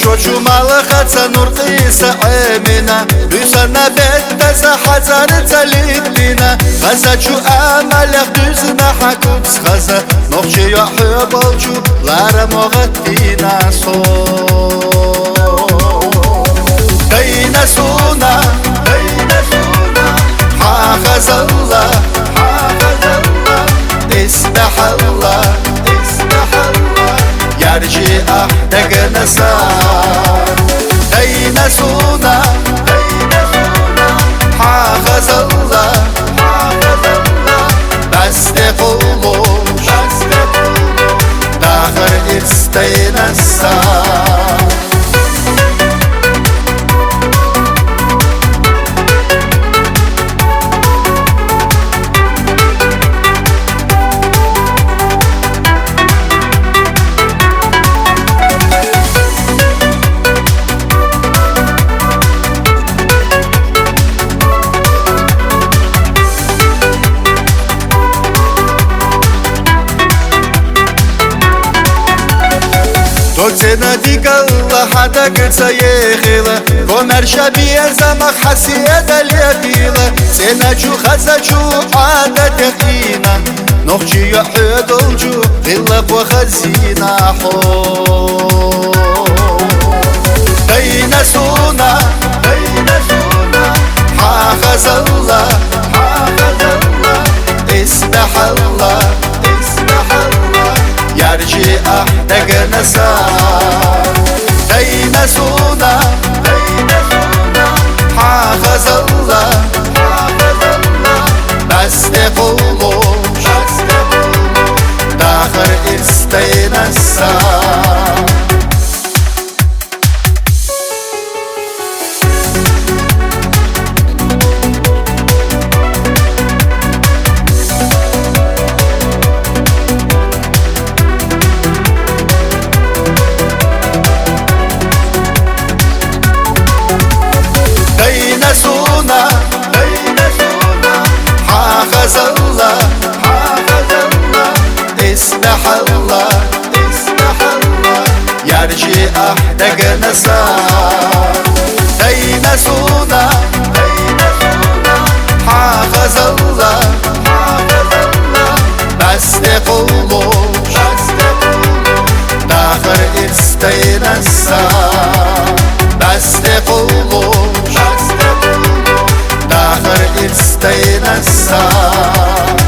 شوچو مالخة نورقيس عيمنا بيسنا بيت زحزر تليدنا غزاچو أملق düzna حكوت خزا نوخشي يحب الجو لارا مغتينا صو دينا سونا حافظ الله اسمح الله يرجي أحدق نسار دينا سونا حافظ الله بس قولوش داخل استينا السار توتنا ديك الله حدا كرسا يخيلا كومر شبيه زمخ حسيد اليبيلا سينا جو خزا جو عادة تقينا نخجي يحيد الجو غلب وخزينا حو دينا سونا حافظ الله اسمح الله يرجي أحدق نسار دينا سونا حافظ الله بس قولوش داخل استينا السار سونا حافظ الله اسمح الله يرجي أحدق نسار دينا سونا حافظ الله بس قولوش داخل استينا السار بس قولوش داخل استينا السار